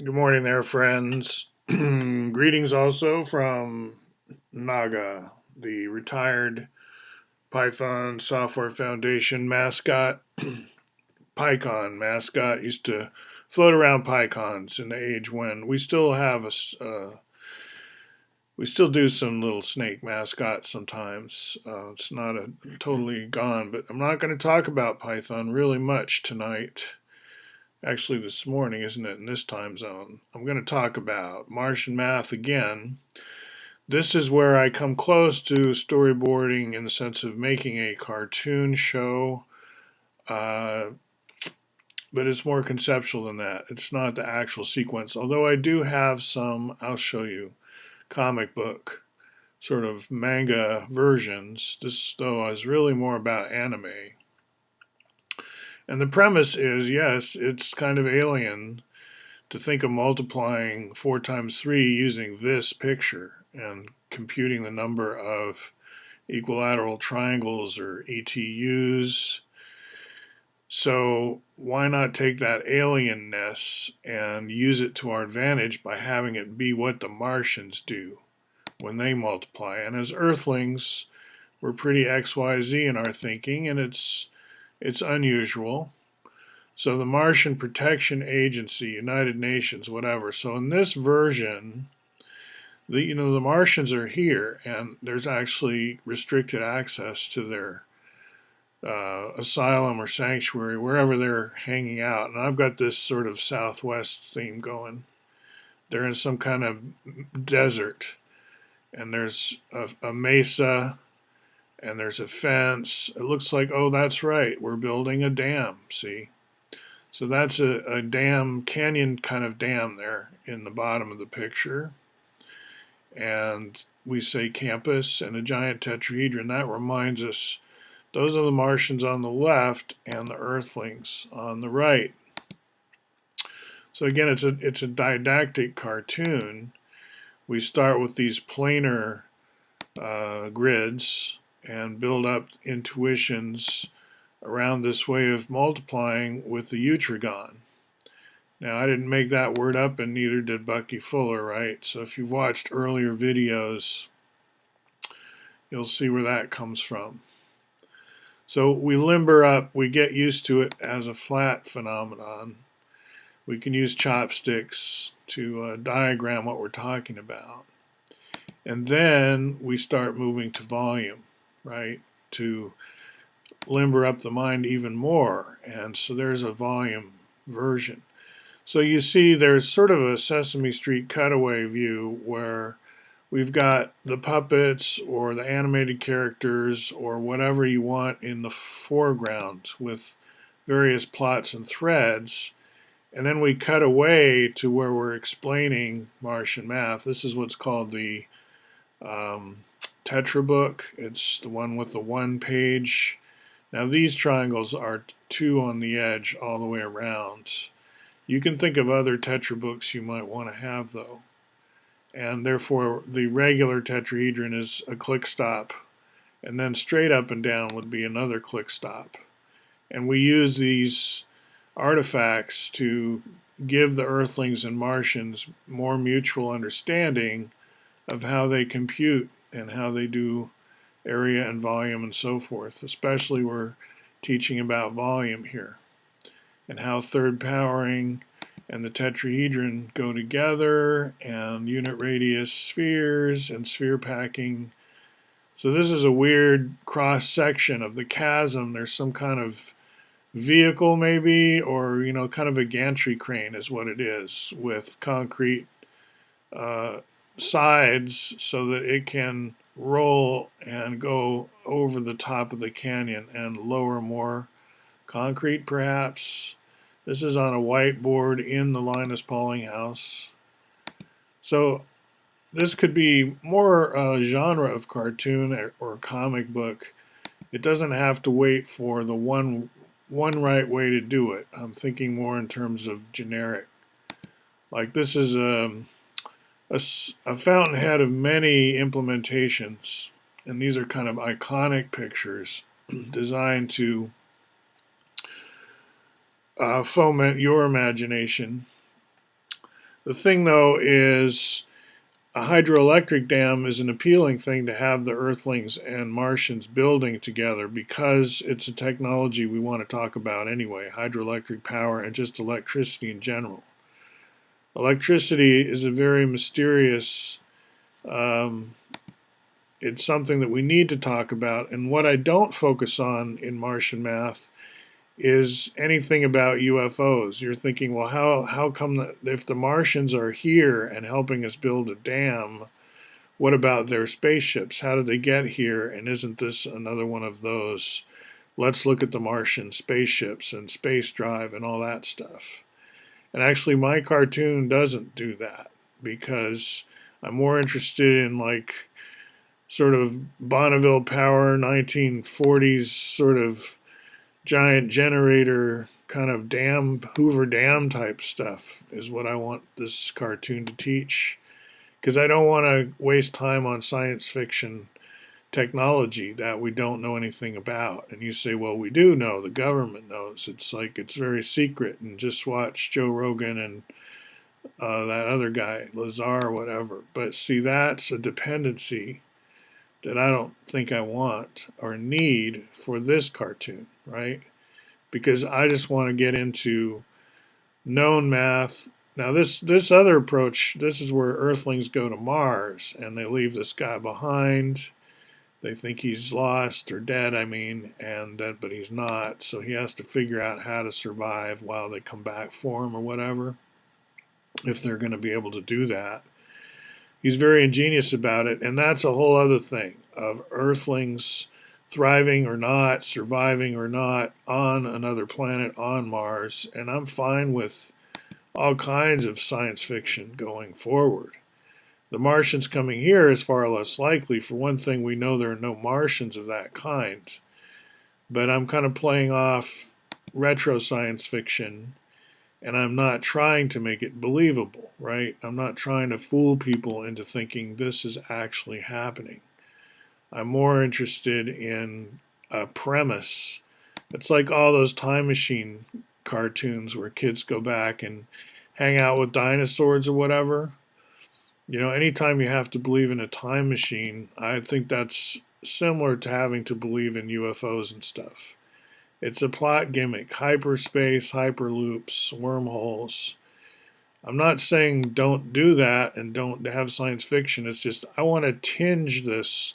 Good morning there, friends. Greetings also from Naga, the retired Python Software Foundation mascot. PyCon mascot used to float around PyCons in the age when we still have we still do some little snake mascots sometimes. It's not totally gone, but I'm not going to talk about Python really much tonight. Actually, this morning, isn't it, in this time zone? I'm going to talk about Martian math again. This is where I come close to storyboarding in the sense of making a cartoon show, uh, but it's more conceptual than that. It's not the actual sequence, although I do have some, I'll show you, comic book sort of manga versions. This, though, is really more about anime. And the premise is yes, it's kind of alien to think of multiplying 4 times 3 using this picture and computing the number of equilateral triangles or ETUs. So why not take that alienness and use it to our advantage by having it be what the Martians do when they multiply? And as Earthlings, we're pretty XYZ in our thinking, and it's unusual. So the Martian Protection Agency, United Nations, whatever. So in this version, the Martians are here, and there's actually restricted access to their asylum or sanctuary, wherever they're hanging out. And I've got this sort of Southwest theme going. They're in some kind of desert, and there's a mesa, and there's a fence. It looks like, oh, that's right, we're building a dam, see? So that's a dam, canyon kind of dam there in the bottom of the picture. And we say campus and a giant tetrahedron. That reminds us those are the Martians on the left and the Earthlings on the right. So again, it's a didactic cartoon. We start with these planar grids and build up intuitions around this way of multiplying with the utragon. Now, I didn't make that word up, and neither did Bucky Fuller, right? So if you've watched earlier videos, you'll see where that comes from. So we limber up, we get used to it as a flat phenomenon. We can use chopsticks to diagram what we're talking about. And then we start moving to volume, right? To limber up the mind even more. And so there's a volume version. So you see there's sort of a Sesame Street cutaway view where we've got the puppets or the animated characters or whatever you want in the foreground with various plots and threads. And then we cut away to where we're explaining Martian math. This is what's called the Tetra book. It's the one with the one page. Now these triangles are 2 on the edge all the way around. You can think of other Tetra books you might want to have, though. And therefore, the regular tetrahedron is a click stop. And then straight up and down would be another click stop. And we use these artifacts to give the Earthlings and Martians more mutual understanding of how they compute and how they do area and volume and so forth. Especially we're teaching about volume here, and how third powering and the tetrahedron go together, and unit radius spheres and sphere packing. So this is a weird cross section of the chasm. There's some kind of vehicle maybe, or kind of a gantry crane is what it is, with concrete sides so that it can roll and go over the top of the canyon and lower more concrete perhaps. This is on a whiteboard in the Linus Pauling house. So this could be more a genre of cartoon or comic book. It doesn't have to wait for the one right way to do it. I'm thinking more in terms of generic. Like this is a fountainhead of many implementations, and these are kind of iconic pictures designed to foment your imagination. The thing, though, is a hydroelectric dam is an appealing thing to have the Earthlings and Martians building together because it's a technology we want to talk about anyway, hydroelectric power and just electricity in general. Electricity is a very mysterious, um, it's something that we need to talk about. And what I don't focus on in Martian math is anything about UFOs. You're thinking, well, how come that if the Martians are here and helping us build a dam, what about their spaceships? How did they get here? And isn't this another one of those? Let's look at the Martian spaceships and space drive and all that stuff. And actually, my cartoon doesn't do that because I'm more interested in like sort of Bonneville Power 1940s sort of giant generator kind of dam, Hoover Dam type stuff is what I want this cartoon to teach. Because I don't want to waste time on science fiction technology that we don't know anything about. And you say, well, we do know, the government knows. It's like it's very secret, and just watch Joe Rogan and that other guy, Lazar, whatever. But see, that's a dependency that I don't think I want or need for this cartoon, right? Because I just want to get into known math. Now, this other approach, this is where Earthlings go to Mars and they leave this guy behind. They think he's lost or dead, I mean, but he's not. So he has to figure out how to survive while they come back for him or whatever, if they're going to be able to do that. He's very ingenious about it, and that's a whole other thing of Earthlings thriving or not, surviving or not on another planet on Mars. And I'm fine with all kinds of science fiction going forward. The Martians coming here is far less likely. For one thing, we know there are no Martians of that kind. But I'm kind of playing off retro science fiction, and I'm not trying to make it believable, right? I'm not trying to fool people into thinking this is actually happening. I'm more interested in a premise. It's like all those time machine cartoons where kids go back and hang out with dinosaurs or whatever. You know, anytime you have to believe in a time machine, I think that's similar to having to believe in UFOs and stuff. It's a plot gimmick, hyperspace, hyperloops, wormholes. I'm not saying don't do that and don't have science fiction. It's just I want to tinge this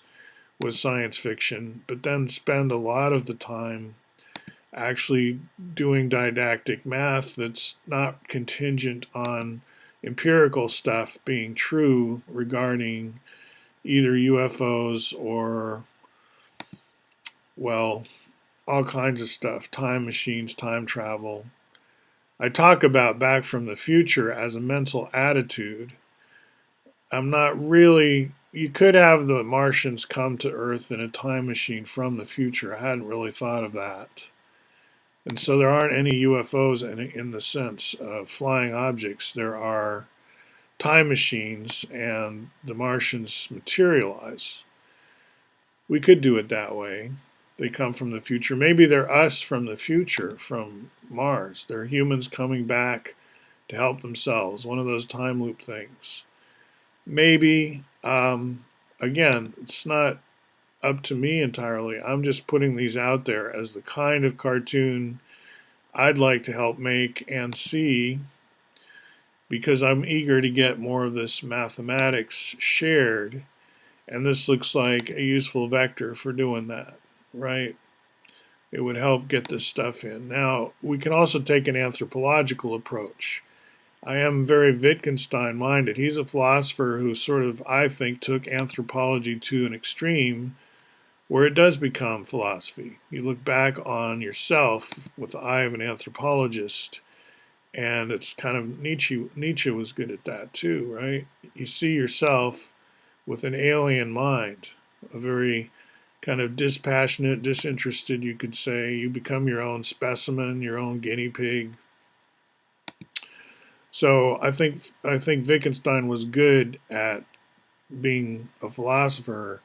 with science fiction, but then spend a lot of the time actually doing didactic math that's not contingent on empirical stuff being true regarding either UFOs or, well, all kinds of stuff, time machines, time travel. I talk about Back from the Future as a mental attitude. I'm not really, you could have the Martians come to Earth in a time machine from the future. I hadn't really thought of that. And so there aren't any UFOs in the sense of flying objects. There are time machines, and the Martians materialize. We could do it that way. They come from the future. Maybe they're us from the future, from Mars. They're humans coming back to help themselves. One of those time loop things. Maybe, again, it's not up to me entirely. I'm just putting these out there as the kind of cartoon I'd like to help make and see, because I'm eager to get more of this mathematics shared, and this looks like a useful vector for doing that, right? It would help get this stuff in. Now, we can also take an anthropological approach. I am very Wittgenstein-minded. He's a philosopher who sort of, I think, took anthropology to an extreme where it does become philosophy. You look back on yourself with the eye of an anthropologist, and it's kind of Nietzsche. Nietzsche was good at that too, right? You see yourself with an alien mind, a very kind of dispassionate, disinterested, you could say. You become your own specimen, your own guinea pig. So I think Wittgenstein was good at being a philosopher,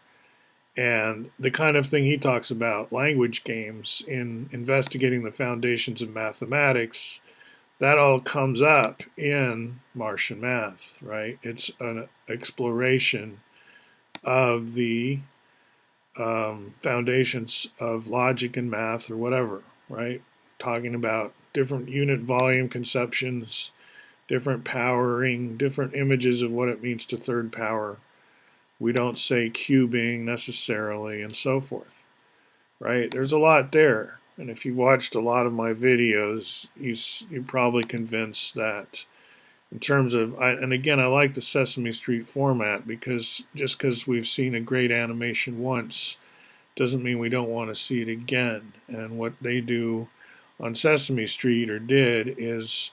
and the kind of thing he talks about, language games, in investigating the foundations of mathematics, that all comes up in Martian math, right? It's an exploration of the foundations of logic and math or whatever, right? Talking about different unit volume conceptions, different powering, different images of what it means to third power. We don't say cubing necessarily, and so forth, right? There's a lot there. And if you've watched a lot of my videos, you're probably convinced that in terms of, and again, I like the Sesame Street format because just because we've seen a great animation once doesn't mean we don't want to see it again. And what they do on Sesame Street, or did, is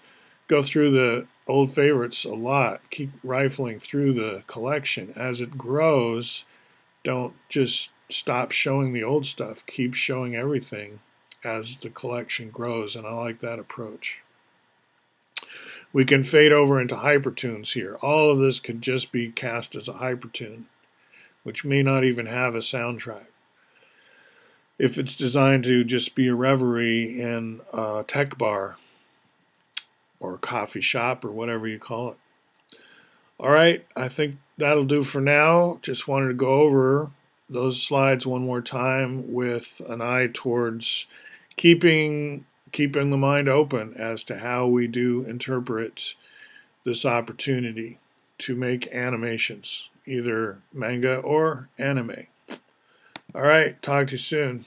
go through the old favorites a lot, keep rifling through the collection. As it grows, don't just stop showing the old stuff, keep showing everything as the collection grows, and I like that approach. We can fade over into hypertunes here. All of this could just be cast as a hypertune, which may not even have a soundtrack. If it's designed to just be a reverie in a tech bar or a coffee shop or whatever you call it. All right, I think that'll do for now. Just wanted to go over those slides one more time with an eye towards keeping the mind open as to how we do interpret this opportunity to make animations, either manga or anime. All right, talk to you soon.